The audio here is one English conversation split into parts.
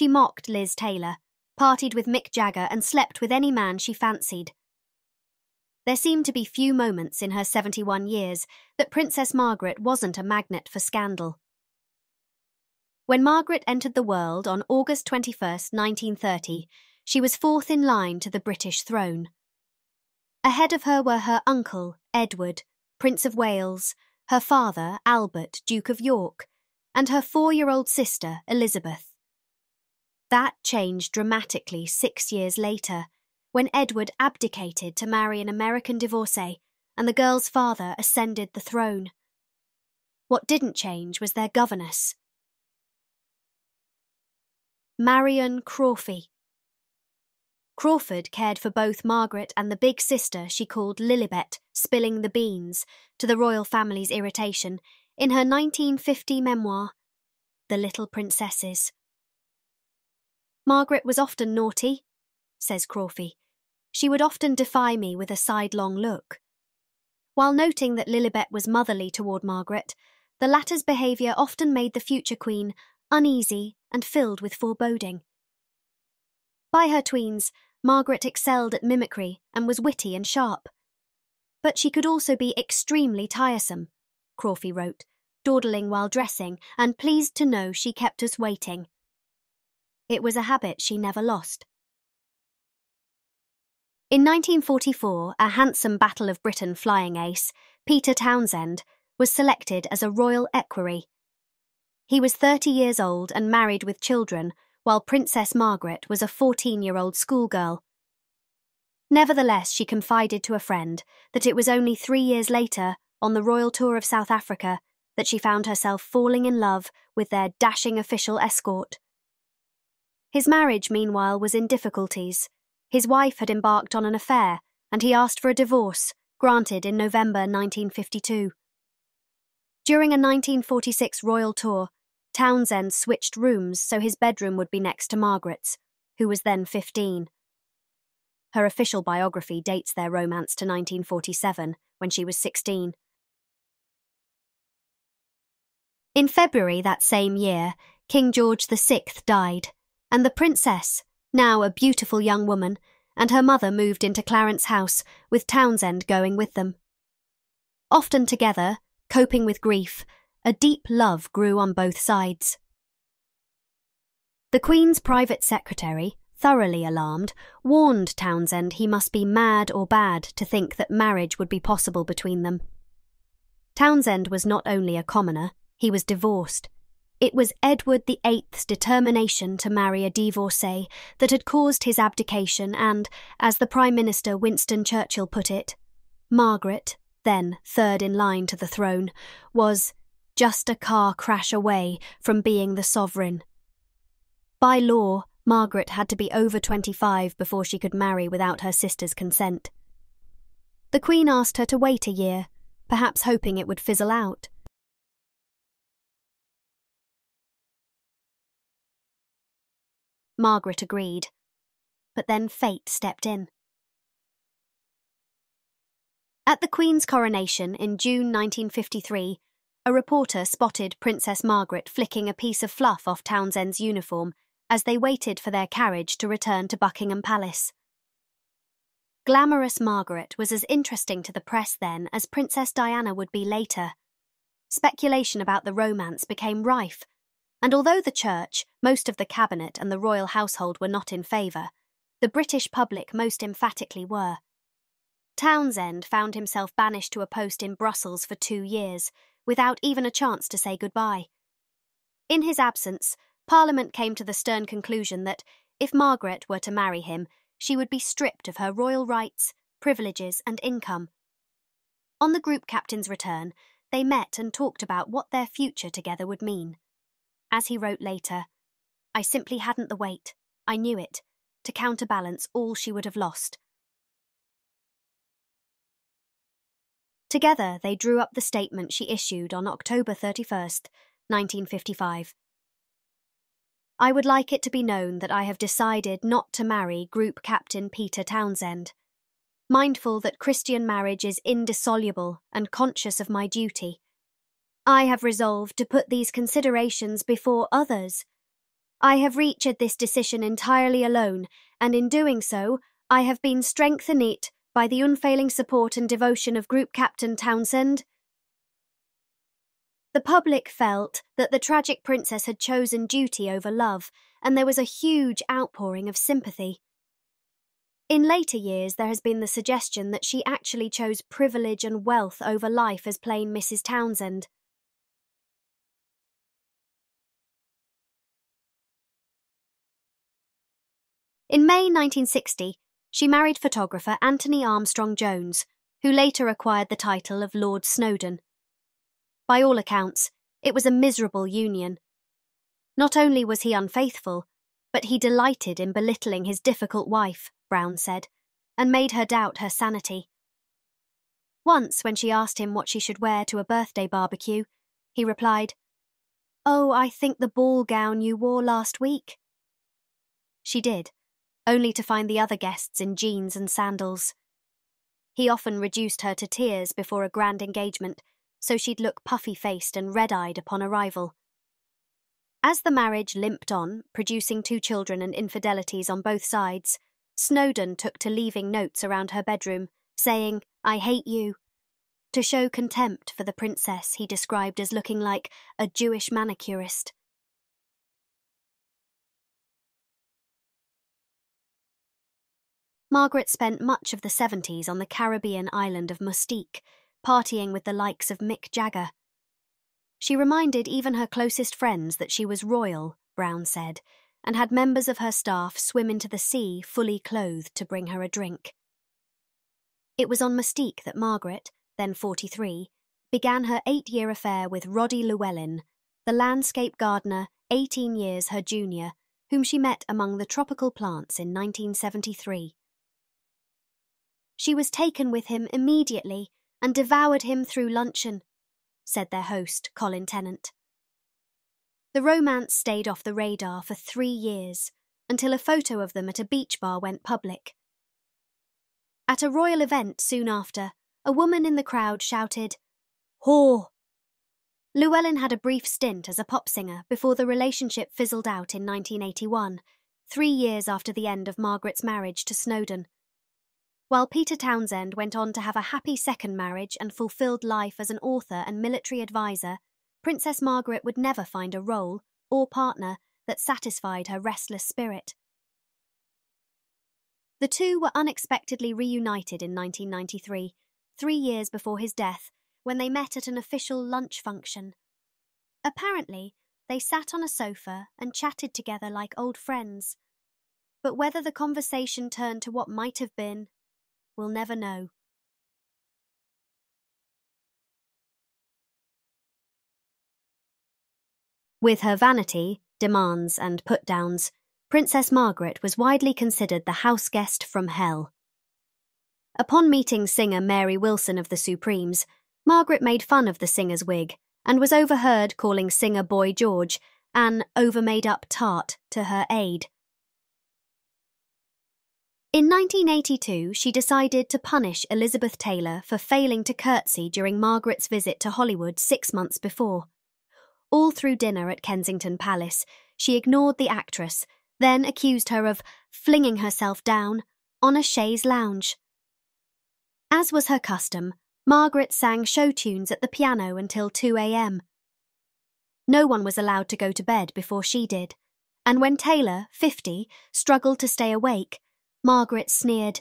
She mocked Liz Taylor, partied with Mick Jagger and slept with any man she fancied. There seemed to be few moments in her 71 years that Princess Margaret wasn't a magnet for scandal. When Margaret entered the world on August 21, 1930, she was fourth in line to the British throne. Ahead of her were her uncle, Edward, Prince of Wales, her father, Albert, Duke of York, and her 4-year-old sister, Elizabeth. That changed dramatically 6 years later, when Edward abdicated to marry an American divorcee and the girl's father ascended the throne. What didn't change was their governess, Marion Crawford. Crawford cared for both Margaret and the big sister she called Lilibet, spilling the beans, to the royal family's irritation, in her 1950 memoir, The Little Princesses. Margaret was often naughty, says Crawford. She would often defy me with a sidelong look. While noting that Lilibet was motherly toward Margaret, the latter's behaviour often made the future queen uneasy and filled with foreboding. By her tweens, Margaret excelled at mimicry and was witty and sharp. But she could also be extremely tiresome, Crawford wrote, dawdling while dressing, and pleased to know she kept us waiting. It was a habit she never lost. In 1944, a handsome Battle of Britain flying ace, Peter Townsend, was selected as a royal equerry. He was 30 years old and married with children, while Princess Margaret was a 14-year-old schoolgirl. Nevertheless, she confided to a friend that it was only 3 years later, on the royal tour of South Africa, that she found herself falling in love with their dashing official escort. His marriage, meanwhile, was in difficulties. His wife had embarked on an affair, and he asked for a divorce, granted in November 1952. During a 1946 royal tour, Townsend switched rooms so his bedroom would be next to Margaret's, who was then 15. Her official biography dates their romance to 1947, when she was 16. In February that same year, King George VI died, and the princess, now a beautiful young woman, and her mother moved into Clarence House, with Townsend going with them. Often together, coping with grief, a deep love grew on both sides. The Queen's private secretary, thoroughly alarmed, warned Townsend he must be mad or bad to think that marriage would be possible between them. Townsend was not only a commoner, he was divorced. It was Edward VIII's determination to marry a divorcee that had caused his abdication and, as the Prime Minister Winston Churchill put it, Margaret, then third in line to the throne, was just a car crash away from being the sovereign. By law, Margaret had to be over 25 before she could marry without her sister's consent. The Queen asked her to wait a year, perhaps hoping it would fizzle out. Margaret agreed, but then fate stepped in. At the Queen's coronation in June 1953, a reporter spotted Princess Margaret flicking a piece of fluff off Townsend's uniform as they waited for their carriage to return to Buckingham Palace. Glamorous Margaret was as interesting to the press then as Princess Diana would be later. Speculation about the romance became rife, and although the Church, most of the cabinet and the royal household were not in favour, the British public most emphatically were. Townsend found himself banished to a post in Brussels for 2 years, without even a chance to say goodbye. In his absence, Parliament came to the stern conclusion that, if Margaret were to marry him, she would be stripped of her royal rights, privileges and income. On the group captain's return, they met and talked about what their future together would mean. As he wrote later, "I simply hadn't the weight, I knew it, to counterbalance all she would have lost." Together, they drew up the statement she issued on October 31st, 1955. "I would like it to be known that I have decided not to marry Group Captain Peter Townsend. Mindful that Christian marriage is indissoluble and conscious of my duty, I have resolved to put these considerations before others. I have reached this decision entirely alone, and in doing so, I have been strengthened by the unfailing support and devotion of Group Captain Townsend. The public felt that the tragic princess had chosen duty over love, and there was a huge outpouring of sympathy. In later years, there has been the suggestion that she actually chose privilege and wealth over life as plain Mrs. Townsend. In May 1960, she married photographer Anthony Armstrong Jones, who later acquired the title of Lord Snowdon. By all accounts, it was a miserable union. Not only was he unfaithful, but he delighted in belittling his difficult wife, Brown said, and made her doubt her sanity. Once, when she asked him what she should wear to a birthday barbecue, he replied, "Oh, I think the ball gown you wore last week." She did, only to find the other guests in jeans and sandals. He often reduced her to tears before a grand engagement, so she'd look puffy-faced and red-eyed upon arrival. As the marriage limped on, producing 2 children and infidelities on both sides, Snowdon took to leaving notes around her bedroom, saying, "I hate you," to show contempt for the princess he described as looking like a Jewish manicurist. Margaret spent much of the 70s on the Caribbean island of Mustique, partying with the likes of Mick Jagger. She reminded even her closest friends that she was royal, Brown said, and had members of her staff swim into the sea fully clothed to bring her a drink. It was on Mustique that Margaret, then 43, began her 8-year affair with Roddy Llewellyn, the landscape gardener 18 years her junior, whom she met among the tropical plants in 1973. She was taken with him immediately and devoured him through luncheon, said their host, Colin Tennant. The romance stayed off the radar for 3 years, until a photo of them at a beach bar went public. At a royal event soon after, a woman in the crowd shouted, "Whore!" Llewellyn had a brief stint as a pop singer before the relationship fizzled out in 1981, 3 years after the end of Margaret's marriage to Snowdon. While Peter Townsend went on to have a happy second marriage and fulfilled life as an author and military advisor, Princess Margaret would never find a role or partner that satisfied her restless spirit. The two were unexpectedly reunited in 1993, 3 years before his death, when they met at an official lunch function. Apparently, they sat on a sofa and chatted together like old friends. But whether the conversation turned to what might have been, we'll never know. With her vanity, demands and put-downs, Princess Margaret was widely considered the house guest from hell. Upon meeting singer Mary Wilson of the Supremes, Margaret made fun of the singer's wig and was overheard calling singer Boy George an over-made-up tart to her aide. In 1982, she decided to punish Elizabeth Taylor for failing to curtsy during Margaret's visit to Hollywood 6 months before. All through dinner at Kensington Palace, she ignored the actress, then accused her of flinging herself down on a chaise lounge. As was her custom, Margaret sang show tunes at the piano until 2 a.m. No one was allowed to go to bed before she did, and when Taylor, 50, struggled to stay awake, Margaret sneered,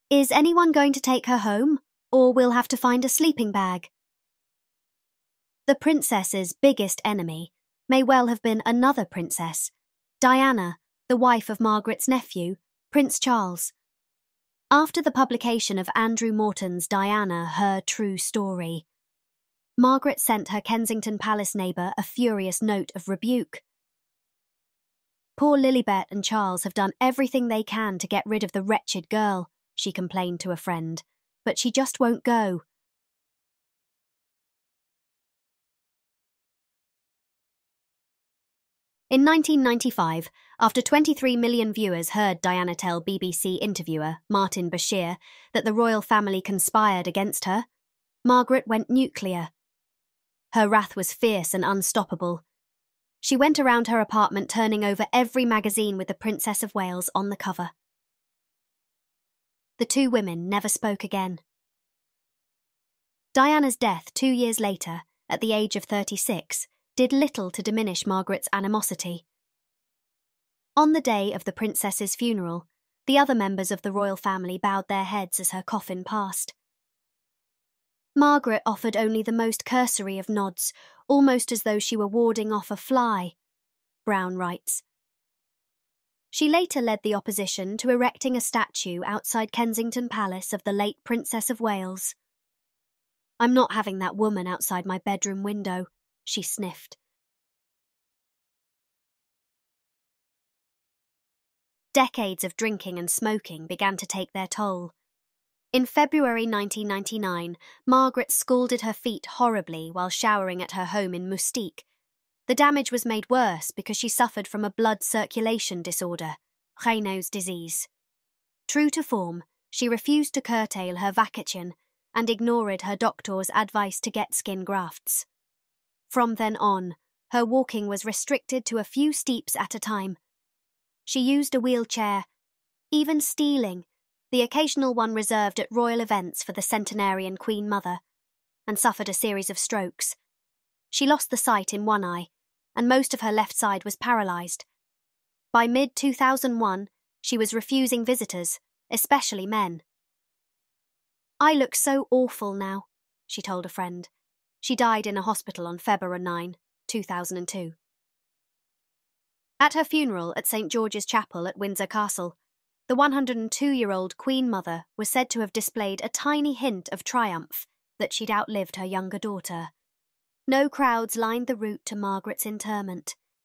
"Is anyone going to take her home, or we'll have to find a sleeping bag?" The princess's biggest enemy may well have been another princess, Diana, the wife of Margaret's nephew, Prince Charles. After the publication of Andrew Morton's Diana, Her True Story, Margaret sent her Kensington Palace neighbour a furious note of rebuke. "Poor Lilibet and Charles have done everything they can to get rid of the wretched girl," she complained to a friend, "but she just won't go." In 1995, after 23 million viewers heard Diana tell BBC interviewer Martin Bashir that the royal family conspired against her, Margaret went nuclear. Her wrath was fierce and unstoppable. She went around her apartment turning over every magazine with the Princess of Wales on the cover. The two women never spoke again. Diana's death 2 years later, at the age of 36, did little to diminish Margaret's animosity. On the day of the princess's funeral, the other members of the royal family bowed their heads as her coffin passed. Margaret offered only the most cursory of nods, almost as though she were warding off a fly, Brown writes. She later led the opposition to erecting a statue outside Kensington Palace of the late Princess of Wales. "I'm not having that woman outside my bedroom window," she sniffed. Decades of drinking and smoking began to take their toll. In February 1999, Margaret scalded her feet horribly while showering at her home in Moustique. The damage was made worse because she suffered from a blood circulation disorder, Raynaud's disease. True to form, she refused to curtail her vacation and ignored her doctor's advice to get skin grafts. From then on, her walking was restricted to a few steeps at a time. She used a wheelchair, even stealing, the occasional one reserved at royal events for the centenarian Queen Mother, and suffered a series of strokes. She lost the sight in one eye, and most of her left side was paralysed. By mid-2001, she was refusing visitors, especially men. "I look so awful now," she told a friend. She died in a hospital on February 9, 2002. At her funeral at St. George's Chapel at Windsor Castle, the 102-year-old Queen Mother was said to have displayed a tiny hint of triumph that she'd outlived her younger daughter. No crowds lined the route to Margaret's interment.